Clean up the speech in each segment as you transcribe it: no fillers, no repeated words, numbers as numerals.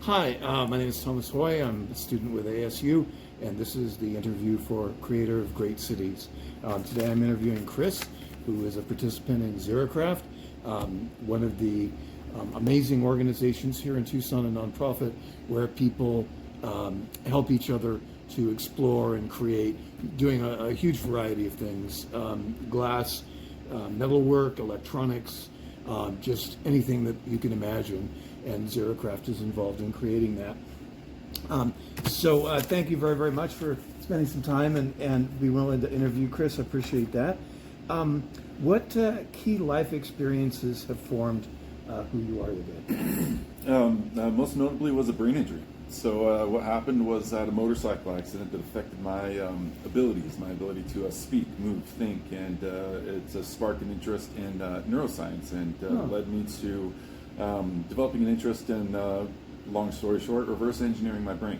Hi, my name is Thomas Hoy. I'm a student with ASU, and this is the interview for Creator of Great Cities. Today I'm interviewing Chris, who is a participant in Xerocraft, one of the amazing organizations here in Tucson, a nonprofit where people help each other to explore and create, doing a huge variety of things, glass, metalwork, electronics, just anything that you can imagine, and Xerocraft is involved in creating that. So thank you very, very much for spending some time and be willing to interview Chris. I appreciate that. What key life experiences have formed who you are today? Most notably was a brain injury. So what happened was I had a motorcycle accident that affected my abilities, my ability to speak, move, think, and it sparked an interest in neuroscience and led me to developing an interest in, long story short, reverse engineering my brain.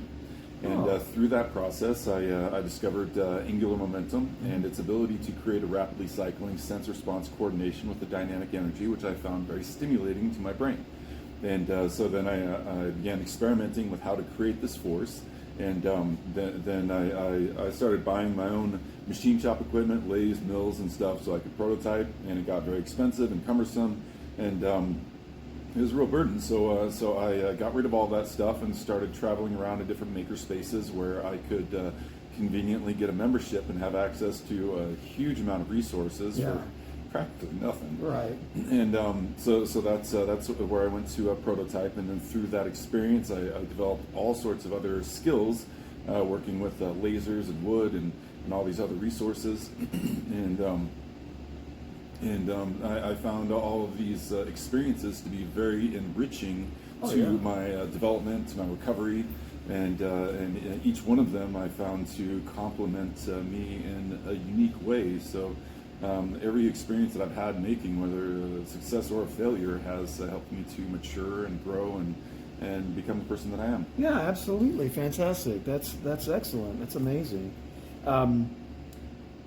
And through that process, I discovered angular momentum and its ability to create a rapidly cycling sense-response coordination with the dynamic energy, which I found very stimulating to my brain. And so then I began experimenting with how to create this force, and then I started buying my own machine shop equipment, lathes, mills, and stuff, so I could prototype, and it got very expensive and cumbersome, and it was a real burden. So I got rid of all that stuff and started traveling around to different makerspaces where I could conveniently get a membership and have access to a huge amount of resources for practically nothing. Right. And so that's where I went to prototype, and then through that experience, I developed all sorts of other skills, working with lasers and wood and all these other resources, and I found all of these experiences to be very enriching to my development, to my recovery, and each one of them I found to complement me in a unique way. So. Every experience that I've had making, whether a success or a failure, has helped me to mature and grow and become the person that I am. Yeah, absolutely, fantastic. That's excellent. That's amazing.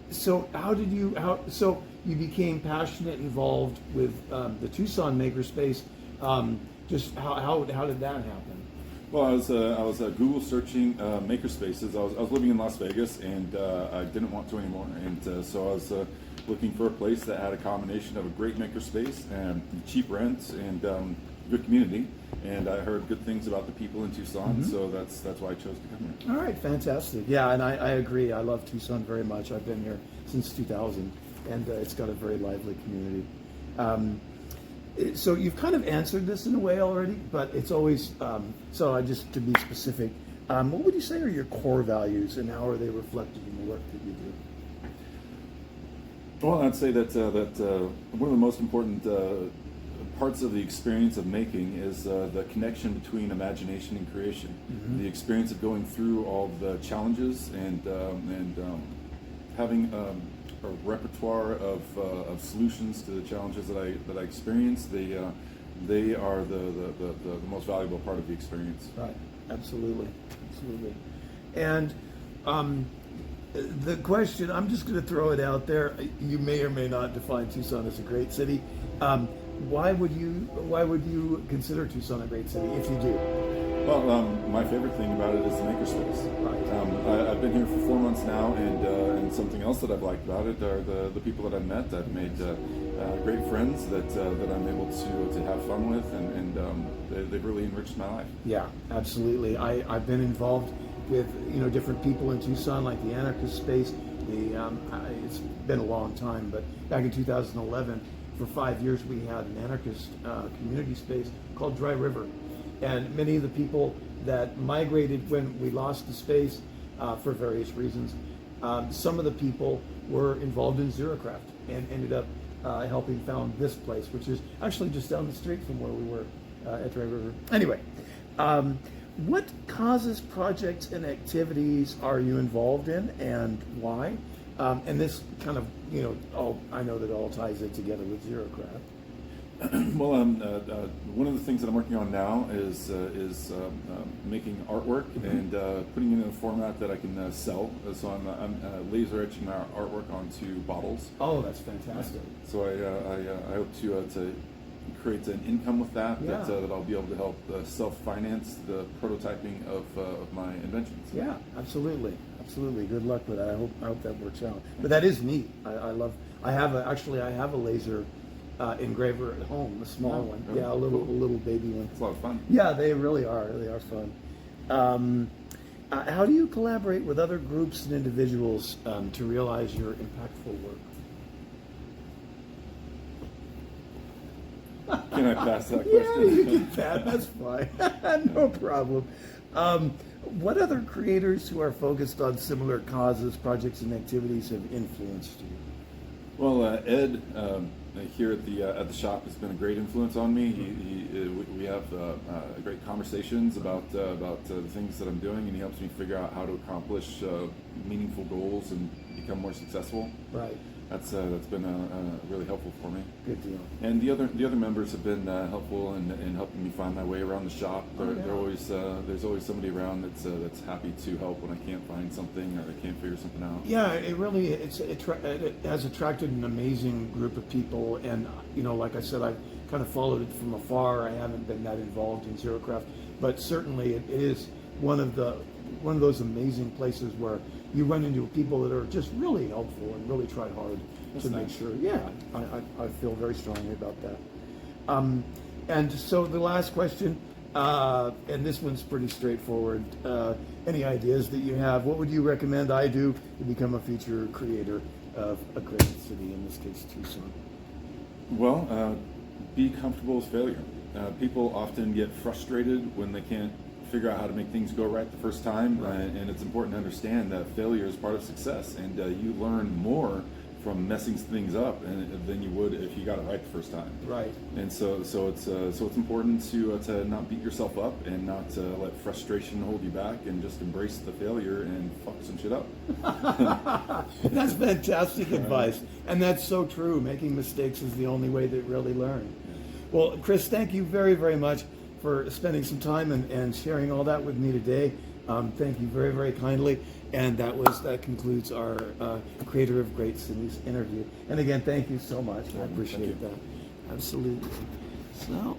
So so you became passionate, involved with the Tucson makerspace. Just how did that happen? Well, I was Google searching makerspaces. I was living in Las Vegas, and I didn't want to anymore, and so I was looking for a place that had a combination of a great makerspace and cheap rent and good community. And I heard good things about the people in Tucson, so that's why I chose to come here. All right, fantastic. Yeah, and I agree. I love Tucson very much. I've been here since 2000, and it's got a very lively community. So you've kind of answered this in a way already, but it's always, so just to be specific, what would you say are your core values, and how are they reflected in the work that you do? Well, I'd say that one of the most important parts of the experience of making is the connection between imagination and creation. The experience of going through all the challenges and having a repertoire of solutions to the challenges that I experience. They are the most valuable part of the experience. Right. Absolutely. And the question, I'm just going to throw it out there. You may or may not define Tucson as a great city. Why would you consider Tucson a great city if you do? Well, my favorite thing about it is the makerspace. Right. I've been here for 4 months now, and something else that I've liked about it are the people that I've met. I've made great friends that I'm able to have fun with, and they've really enriched my life. Yeah, absolutely. I've been involved with different people in Tucson, like the anarchist space. It's been a long time, but back in 2011, for 5 years, we had an anarchist community space called Dry River. And many of the people that migrated when we lost the space for various reasons, some of the people were involved in Xerocraft and ended up helping found this place, which is actually just down the street from where we were at Dry River. Anyway, what causes, projects, and activities are you involved in, and why? And this kind of, I know that all ties it together with Xerocraft. Well, one of the things that I'm working on now is making artwork and putting it in a format that I can sell. So I'm laser etching my artwork onto bottles. Oh, that's fantastic. So I hope to create an income with that, Yeah. that I'll be able to help self-finance the prototyping of my inventions. Yeah, absolutely, absolutely. Good luck with that. I hope that works out. But that is neat. I love. I have a laser engraver at home, a small one. Really? Yeah, a little baby one. It's a lot of fun. Yeah, they really are. They are fun. How do you collaborate with other groups and individuals to realize your impactful work? Can I pass that Yeah, question? you can pass. That's fine. No problem. What other creators who are focused on similar causes, projects, and activities have influenced you? Well, Ed here at the shop has been a great influence on me. We have great conversations about the things that I'm doing, and he helps me figure out how to accomplish meaningful goals and become more successful. Right. That's been really helpful for me. Good deal. And the other members have been helpful in helping me find my way around the shop. There's always somebody around that's happy to help when I can't find something or I can't figure something out. Yeah, it really it has attracted an amazing group of people, and like I said, I've kind of followed it from afar. I haven't been that involved in Xerocraft, but certainly it is one of those amazing places where you run into people that are just really helpful and really try hard to make sure. Yeah, I feel very strongly about that. And so the last question, and this one's pretty straightforward. Any ideas that you have? What would you recommend I do to become a future creator of a great city, in this case Tucson? Well, be comfortable with failure. People often get frustrated when they can't figure out how to make things go right the first time, and it's important to understand that failure is part of success, and you learn more from messing things up than you would if you got it right the first time. Right. And so it's important to not beat yourself up and not let frustration hold you back, and just embrace the failure and fuck some shit up. That's fantastic advice, and that's so true. Making mistakes is the only way to really learn. Well, Chris, thank you very, very much for spending some time and sharing all that with me today. Thank you very, very kindly. And that concludes our Creator of Great Cities interview. And again, thank you so much. I appreciate that. Absolutely. So.